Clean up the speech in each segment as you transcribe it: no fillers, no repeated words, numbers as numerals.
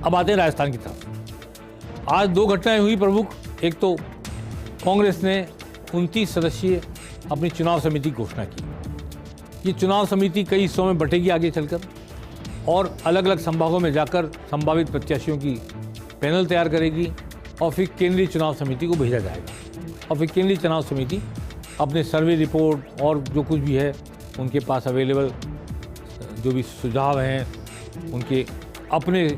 अब आते हैं राजस्थान की तरफ। आज दो घटनाएं हुई प्रमुख। एक तो कांग्रेस ने 29 सदस्यीय अपनी चुनाव समिति की घोषणा की। ये चुनाव समिति कई हिस्सों में बंटेगी आगे चलकर और अलग अलग संभागों में जाकर संभावित प्रत्याशियों की पैनल तैयार करेगी और फिर केंद्रीय चुनाव समिति को भेजा जाएगा और फिर केंद्रीय चुनाव समिति अपने सर्वे रिपोर्ट और जो कुछ भी है उनके पास अवेलेबल जो भी सुझाव हैं, उनके अपने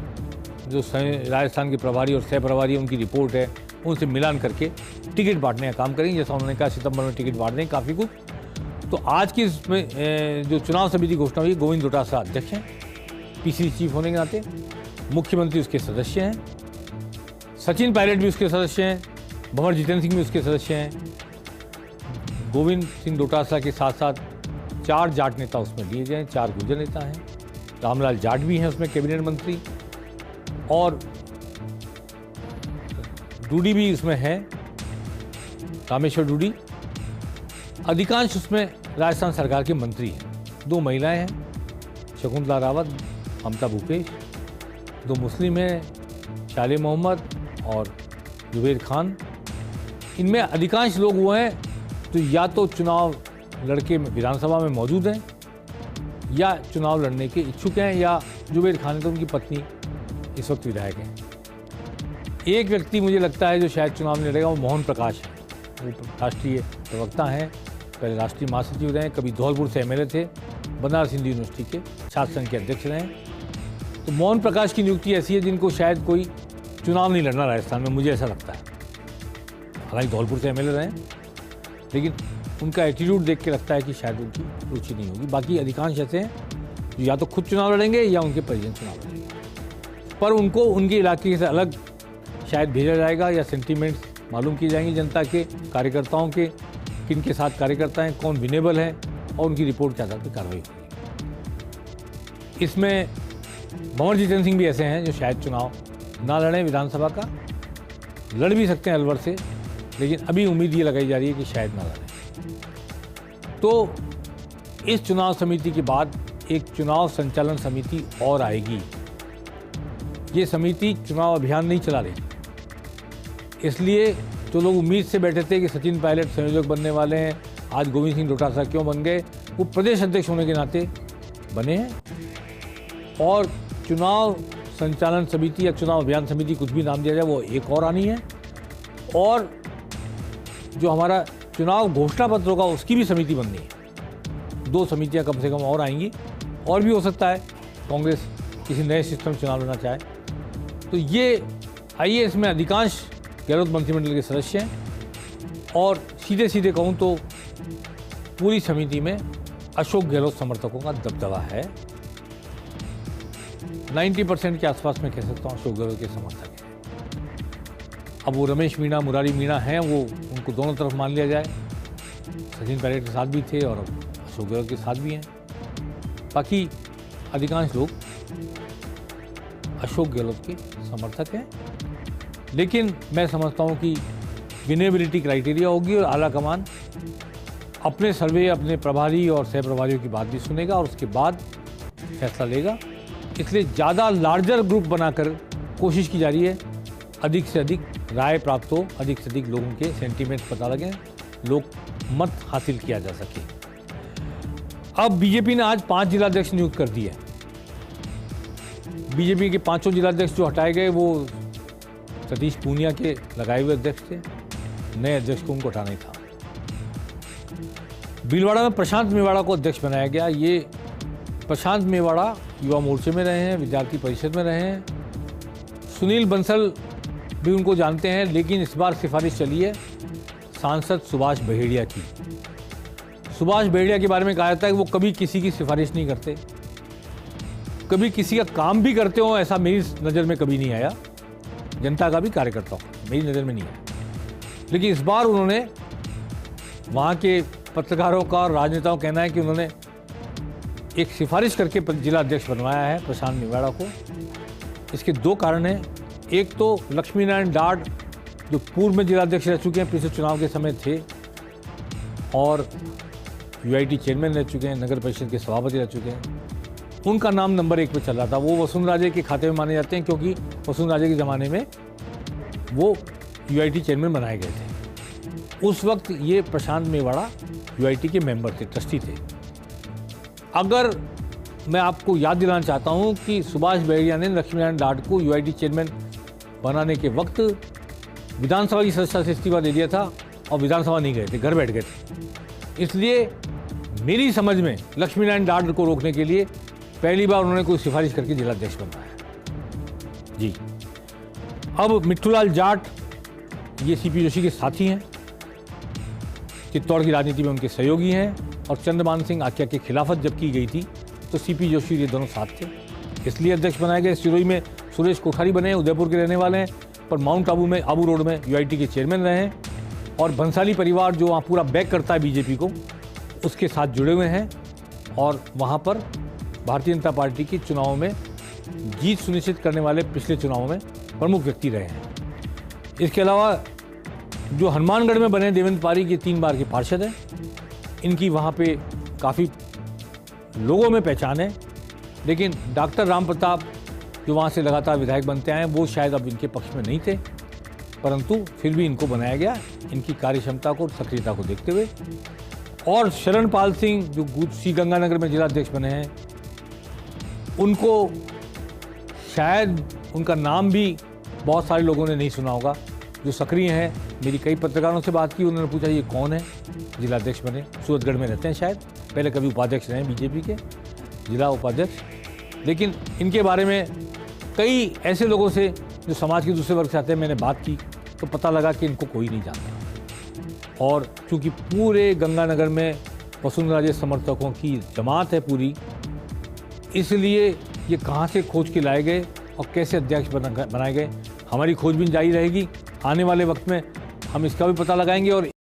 जो राजस्थान के प्रभारी और सह प्रभारी उनकी रिपोर्ट है, उनसे मिलान करके टिकट बांटने का काम करेंगे। जैसा उन्होंने कहा सितंबर में टिकट बांट दें काफ़ी कुछ। तो आज की इसमें जो चुनाव समिति घोषणा हुई, गोविंद डोटासरा अध्यक्ष हैं, पीसीसी चीफ होने के नाते, मुख्यमंत्री उसके सदस्य हैं, सचिन पायलट भी उसके सदस्य हैं, भंवर जितेंद्र सिंह भी उसके सदस्य हैं। गोविंद सिंह डोटासरा के साथ साथ 4 जाट नेता उसमें लिए गए, 4 गुर्जर नेता हैं, रामलाल जाट भी हैं उसमें कैबिनेट मंत्री, और डूडी भी उसमें है, रामेश्वर डूडी। अधिकांश उसमें राजस्थान सरकार के मंत्री हैं। 2 महिलाएं हैं, शकुंतला रावत, ममता भूपेश, 2 मुस्लिम हैं, शाले मोहम्मद और जुबेर खान। इनमें अधिकांश लोग वो हैं तो या तो चुनाव लड़के विधानसभा में मौजूद हैं या चुनाव लड़ने के इच्छुक हैं, या जुबेर खान तो उनकी पत्नी इस वक्त विधायक हैं। एक व्यक्ति मुझे लगता है जो शायद चुनाव नहीं लड़ेगा, वो मोहन प्रकाश है। वो राष्ट्रीय प्रवक्ता हैं, पहले राष्ट्रीय महासचिव रहे, कभी धौलपुर से एमएलए थे, बनारस हिंदू यूनिवर्सिटी के छात्र संघ के अध्यक्ष रहे। तो मोहन प्रकाश की नियुक्ति ऐसी है जिनको शायद कोई चुनाव नहीं लड़ना राजस्थान में, मुझे ऐसा लगता है। हालांकि धौलपुर से एमएलए रहे, लेकिन उनका एटीट्यूड देख के लगता है कि शायद उनकी रुचि नहीं होगी। बाकी अधिकांश ऐसे हैं जो या तो खुद चुनाव लड़ेंगे या उनके परिजन चुनाव लड़ेंगे, पर उनको उनके इलाके से अलग शायद भेजा जाएगा या सेंटीमेंट्स मालूम किए जाएंगे जनता के, कार्यकर्ताओं के, किन के साथ कार्यकर्ता हैं, कौन विनेबल है और उनकी रिपोर्ट के आधार पर कार्रवाई होगी। इसमें भंवर जितेंद्र सिंह भी ऐसे हैं जो शायद चुनाव ना लड़ें विधानसभा का, लड़ भी सकते हैं अलवर से, लेकिन अभी उम्मीद ये लगाई जा रही है कि शायद ना लड़ें। तो इस चुनाव समिति के बाद एक चुनाव संचालन समिति और आएगी। ये समिति चुनाव अभियान नहीं चला रही, इसलिए जो लोग उम्मीद से बैठे थे कि सचिन पायलट संयोजक बनने वाले हैं, आज गोविंद सिंह डोटासरा क्यों बन गए, वो प्रदेश अध्यक्ष होने के नाते बने हैं। और चुनाव संचालन समिति या चुनाव अभियान समिति, कुछ भी नाम दिया जाए, वो एक और आनी है। और जो हमारा चुनाव घोषणा पत्र होगा उसकी भी समिति बननी है। 2 समितियां कम से कम और आएंगी, और भी हो सकता है कांग्रेस किसी नए सिस्टम चुनाव लेना चाहे। तो ये आईएएस में अधिकांश गहलोत मंत्रिमंडल के सदस्य हैं, और सीधे सीधे कहूँ तो पूरी समिति में अशोक गहलोत समर्थकों का दबदबा है। 90% के आसपास मैं कह सकता हूँ अशोक गहलोत के समर्थक हैं। अब वो रमेश मीणा, मुरारी मीणा हैं, वो उनको दोनों तरफ मान लिया जाए, सचिन पायलट के साथ भी थे और अब अशोक गहलोत के साथ भी हैं। बाकी अधिकांश लोग अशोक गहलोत के समर्थक हैं, लेकिन मैं समझता हूँ कि विनेबिलिटी क्राइटेरिया होगी और आला कमान अपने सर्वे, अपने प्रभारी और सह प्रभारियों की बात भी सुनेगा और उसके बाद फैसला लेगा। इसलिए ज़्यादा लार्जर ग्रुप बनाकर कोशिश की जा रही है, अधिक से अधिक राय प्राप्त हो, अधिक से अधिक लोगों के सेंटीमेंट्स पता लगें, लोग मत हासिल किया जा सके। अब बीजेपी ने आज 5 जिलाध्यक्ष नियुक्त कर दिए। बीजेपी के 5 जिलाध्यक्ष जो हटाए गए वो सतीश पूनिया के लगाए हुए अध्यक्ष थे, नए अध्यक्ष को उनको हटाना ही था। भीलवाड़ा में प्रशांत मेवाड़ा को अध्यक्ष बनाया गया। ये प्रशांत मेवाड़ा युवा मोर्चे में रहे हैं, विद्यार्थी परिषद में रहे हैं, सुनील बंसल भी उनको जानते हैं, लेकिन इस बार सिफारिश चली है सांसद सुभाष बहेड़िया की। सुभाष बहेड़िया के बारे में कहा जाता है कि वो कभी किसी की सिफारिश नहीं करते, कभी किसी का काम भी करते हो, ऐसा मेरी नज़र में कभी नहीं आया, जनता का भी कार्यकर्ता हो मेरी नज़र में नहीं आया। लेकिन इस बार उन्होंने, वहाँ के पत्रकारों का और राजनेताओं का कहना है कि उन्होंने एक सिफारिश करके जिला अध्यक्ष बनवाया है प्रशांत मेवाड़ा को। इसके 2 कारण हैं। एक तो लक्ष्मी नारायण डाड जो पूर्व में जिलाध्यक्ष रह चुके हैं, पिछले चुनाव के समय थे और यूआईटी चेयरमैन रह चुके हैं, नगर परिषद के सभापति रह चुके हैं, उनका नाम नंबर 1 पे चल रहा था। वो वसुंधराजे के खाते में माने जाते हैं क्योंकि वसुंधराजे के ज़माने में वो यूआईटी चेयरमैन बनाए गए थे। उस वक्त ये प्रशांत मेवाड़ा यूआईटी के मेंबर थे, ट्रस्टी थे। अगर मैं आपको याद दिलाना चाहता हूँ कि सुभाष बहरिया ने लक्ष्मीनारायण डाट को यूआईटी चेयरमैन बनाने के वक्त विधानसभा की सदस्यता से इस्तीफा दे दिया था और विधानसभा नहीं गए थे, घर बैठ गए थे। इसलिए मेरी समझ में लक्ष्मीनारायण डाट को रोकने के लिए पहली बार उन्होंने कोई सिफारिश करके जिलाध्यक्ष बनवाया। जी, अब मिट्ठूलाल जाट ये सीपी जोशी के साथी हैं, चित्तौड़ की राजनीति में उनके सहयोगी हैं, और चंद्रमान सिंह आख्या की खिलाफत जब की गई थी तो सीपी जोशी ये दोनों साथ थे, इसलिए अध्यक्ष बनाए गए। सिरोही में सुरेश कोठारी बने हैं, उदयपुर के रहने वाले हैं, पर माउंट आबू में आबू रोड में यूआईटी के चेयरमैन रहे हैं, और भंसाली परिवार जो वहाँ पूरा बैक करता है बीजेपी को, उसके साथ जुड़े हुए हैं, और वहाँ पर भारतीय जनता पार्टी के चुनावों में जीत सुनिश्चित करने वाले पिछले चुनावों में प्रमुख व्यक्ति रहे हैं। इसके अलावा जो हनुमानगढ़ में बने देवेंद्र पारीक ये 3 बार के पार्षद हैं, इनकी वहाँ पे काफ़ी लोगों में पहचान है, लेकिन डॉक्टर राम प्रताप जो वहाँ से लगातार विधायक बनते आए हैं वो शायद अब इनके पक्ष में नहीं थे, परंतु फिर भी इनको बनाया गया इनकी कार्यक्षमता को और सक्रियता को देखते हुए। और शरणपाल सिंह जो श्री गंगानगर में जिलाध्यक्ष बने हैं, उनको शायद उनका नाम भी बहुत सारे लोगों ने नहीं सुना होगा जो सक्रिय हैं। मेरी कई पत्रकारों से बात की, उन्होंने पूछा ये कौन है जिलाध्यक्ष बने, सूरतगढ़ में रहते हैं शायद, पहले कभी उपाध्यक्ष रहे हैं बीजेपी के, जिला उपाध्यक्ष। लेकिन इनके बारे में कई ऐसे लोगों से जो समाज के दूसरे वर्ग से आते हैं मैंने बात की तो पता लगा कि इनको कोई नहीं जानता। और चूँकि पूरे गंगानगर में वसुंधराजे समर्थकों की जमात है पूरी, इसलिए ये कहाँ से खोज के लाए गए और कैसे अध्यक्ष बनाए गए, हमारी खोजबीन जारी रहेगी। आने वाले वक्त में हम इसका भी पता लगाएंगे और